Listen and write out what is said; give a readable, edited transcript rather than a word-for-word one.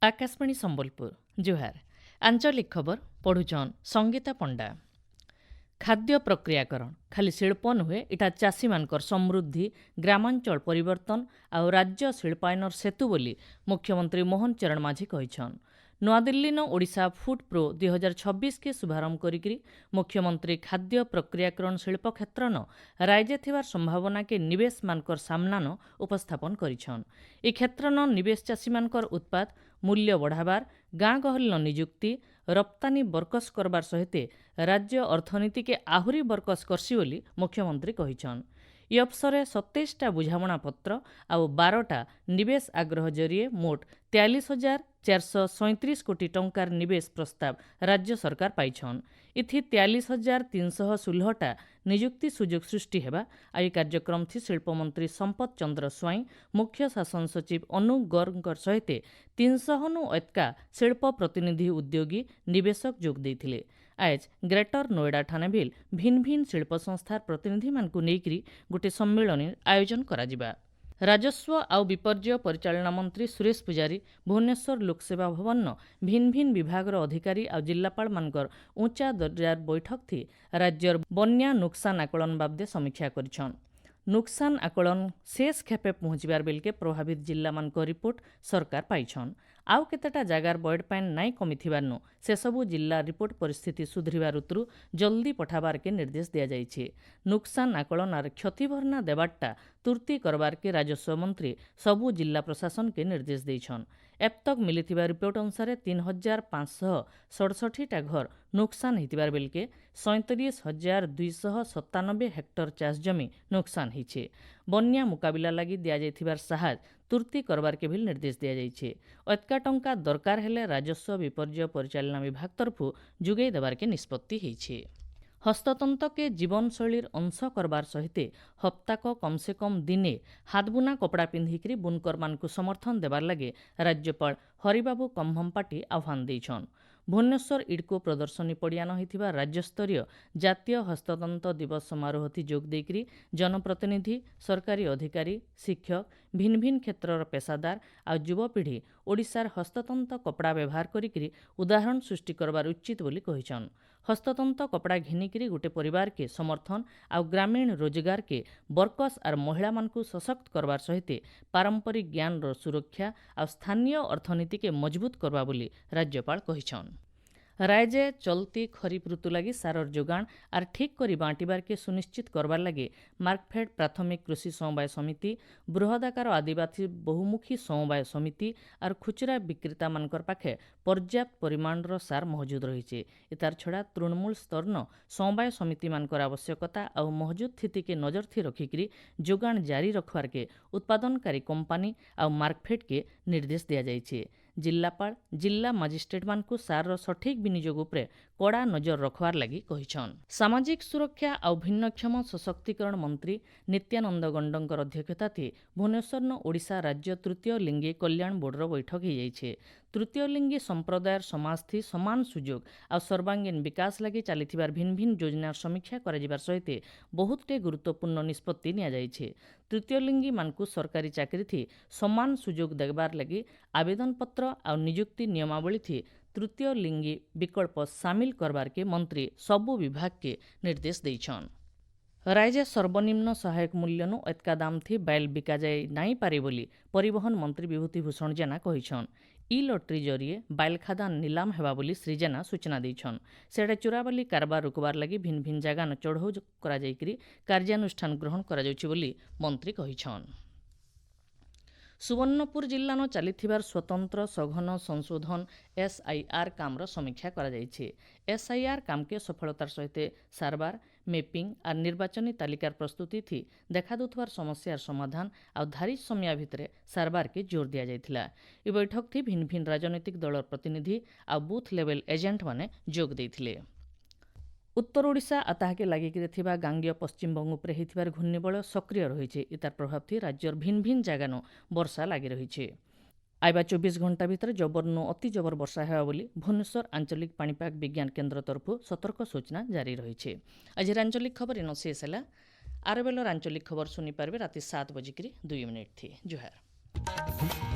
आकाशवाणी संबलपुर जुहार आंचलिक खबर पढ़ुचन संगीता पंडा। खाद्य प्रक्रियाकरण खाली शिल्प नुहे इटा चाषी मानकर समृद्धि ग्रामांचल परिवर्तन आउ राज्य शिल्पायनर सेतु बोली मुख्यमंत्री मोहन चरण माझी कहिछन। नुआदिल्ली ओडिशा फूड प्रो 2026 के शुभारंभ करी मुख्यमंत्री खाद्य प्रक्रियाकरण शिल्प क्षेत्र न राज्य थिबार संभावना के निवेश मानकर सामनान उपस्थापन करिछन। ए क्षेत्र न निवेश चाषी मानकर उत्पाद मूल्य बढ़ाबार गाँ गहल निजुक्ति रप्तानी बरकस करबार सहित राज्य अर्थनीति के आहुरी बरकस करसी बोली मुख्यमंत्री कहिछन। इ अवसर 27टा बुझामणा पत्र आउ 12टा निवेश आग्रह जरिए मोट 43,437 कोटी टंकार निवेश प्रस्ताव राज्य सरकार पाइछन। इथि 43,316टा निजुक्ति सुजोग सृष्टि हेबा। आई कार्यक्रम थी शिल्पमंत्री संपत चंद्र स्वाई मुख्य शासन सचिव अनु गर्ग सहित 300 नु एतका शिल्प प्रतिनिधि उद्योगी निवेशक जोग देथिले। आज ग्रेटर नोएडा ठाणे भिल भिन्न भिन्न शिल्प संस्थार प्रतिनिधि मानकु नेइकरी गोटे सम्मेलन आयोजन कराजिबा। राजस्व आउ विपर्यय परिचालना मंत्री सुरेश पुजारी भुवनेश्वर लोकसेवा भवन भिन्न भिन्न विभागर अधिकारी आउ जिल्लापाल मानकर ऊंचा दर्जार बैठक थी राज्यर बन्या नुकसान आकलन बाबदे समीक्षा करिछन। नुकसान आकलन शेष खेपे पहुंचबार बेलके प्रभावित जिल्ला मानक रिपोर्ट सरकार पाइछन। आउ केतेटा जागार बॉयड पाइन नाई कमिथिबारनु से सबु जिल्ला रिपोर्ट परिस्थिति सुधरिबा ऋतु जल्दी पठाबार के निर्देश दिया जाइछे। नुकसान आकलन आर क्षति भरना देबारटा तुर्ती करबार के राजस्व मंत्री सबु जिल्ला प्रशासन के निर्देश देइछन। एब तक मिलिथिबा रिपोर्ट अनुसार 3,567टा घर नुकसान हितिबार बेलके 37,297 हेक्टर चाष जमी नुकसान हिछे। बन्या मुकाबिला लगी दिया जाइथिबार साहाय्य तुर्ती करबार के भी निर्देश दिया जाइछे। अतका टंका दरकार हेले राजस्व विपर्यय परिचालना विभाग तरफु जुगै देबार के निष्पत्ति हिछे। हस्ततंत्र के जीवनशैलीर अंश करबार सहित हप्ताक कम से कम दिने हाथबुना कपड़ा पिंधिकरी बुनकर मानकु समर्थन देबार लगे राज्यपाल हरिबाबू कम्भम्पाटी आह्वान देइछन। भुवनेश्वर इडको प्रदर्शनी पड़ियान होइथिबा राज्यस्तरीय जातीय हस्ततंत्र दिवस समारोह थी जोग देकरी जनप्रतिनिधि सरकारी अधिकारी शिक्षक भिन्न भिन्न क्षेत्रर पेशादार आ युवपीढ़ी ओडिशार हस्ततंत्र कपड़ा व्यवहार करिकरी उदाहरण सृष्टि करबार उचित बोली कहिछन। हस्ततंत्र कपड़ा घिनिकरी गोटे परिवार के समर्थन आ ग्रामीण रोजगार के बरकस आर महिला मानकु सशक्त करबार सहित पारंपरिक ज्ञान रो सुरक्षा आ स्थानीय अर्थनीति के मजबूत करबा बोली राज्यपाल कहिछन। राज्य चलती खरीफ ऋतु लगी सारर जोगाण आर ठीक करी बांटिबार के सुनिश्चित करबार लगे मार्कफेड प्राथमिक कृषि समवाय समिति बृहदाकार आदिवासी बहुमुखी समवाय समिति आर खुचरा विक्रेता मानकर पाखे पर्याप्त परिमाणर सार मौजूद रही। इतार छड़ा तृणमूल स्तरन समवाय समिति मानकर आवश्यकता आ मौजूद स्थिति के नजर थी रखिकरी जोगाण जारी रखबार के उत्पादनकारी कंपानी आ मार्कफेड के निर्देश दिया जाइछे। जिल्लापाल जिल्ला मजिस्ट्रेट मानकु सार सठिक विनियोग उपरे कड़ा नजर रखबार लगी कहिछन। सामाजिक सुरक्षा आ भिन्नक्षम सशक्तिकरण मंत्री नित्यानंद गंडंकर अध्यक्षता थी भुवनेश्वर ओडिशा राज्य तृतीय लिंगी कल्याण बोर्डर बैठक हो जाइछे। तृतीय लिंगी संप्रदायर समाज थी समान सुजोग आ सर्वांगीन विकास लगी चलिथिबार भिन्न भिन्न योजनार समीक्षा कराजिबार सहित बहुतटे गुरुत्वपूर्ण निष्पत्ति निया जाइछे। तृतीय लिंगी मानकु सरकारी चाकरी थी समान सुजोग देबार लगी आवेदन पत्र आ नियुक्ति नियमावली थी तृतीय लिंगी विकल्प सामिल करबार के मंत्री सबु विभाग के निर्देश देइछन। राज्य सर्वनिम्न सहायक मूल्यनु एतका दाम थी बैल बिका जाए नाई पारे बोली परिवहन मंत्री विभूति भूषण जेना कहिछन। ई लॉटरी जरिए बैल खादान नीलाम हेबा बोली श्री जेना सूचना देइछन। सेडे चोराबाली कारबार रुकबार लगी भिन्न भिन्न जगह चढ़ऊ करा जाइकरी कार्यानुष्ठान ग्रहण करा जाउछि बोली मंत्री कहिछन। सुवर्णपुर जिल्लानो चलिथिबार स्वतंत्र सघन संशोधन SIR कामर समीक्षा करा जाइछे। SIR काम के सफलतार सहित सारबार मैपिंग आर निर्वाचनी तालिकार प्रस्तुति थी देखा दुथवार समस्यार समाधान आ धारित समय भितरे सारबार के जोर दिया जाइथिला। ई बैठक थी भिन्न भिन्न राजनैतिक दलर प्रतिनिधि आ बूथ लेवल एजेंट माने जोग देइथिले। उत्तर ओडिशा आ ताहाके लागिकरी थिबा गांगेय पश्चिमबंग उपरे हिथिबार घूर्णिबलय सक्रिय रहिछे। इतार प्रभाव थी राज्यर भिन्न भिन्न जागानो वर्षा लागि रहिछे। आइबा 24 घंटा भितर जबरनु अति जबर वर्षा हेबा बोली भुवनेश्वर आंचलिक पाणीपाग विज्ञान केन्द्र तरफु सतर्क सूचना जारी रहिछे। आज आंचलिक खबर इन शेष ହେଲା। आर बेलर आंचलिक खबर सुनी पारबे राति 7:02 थी। जुहार।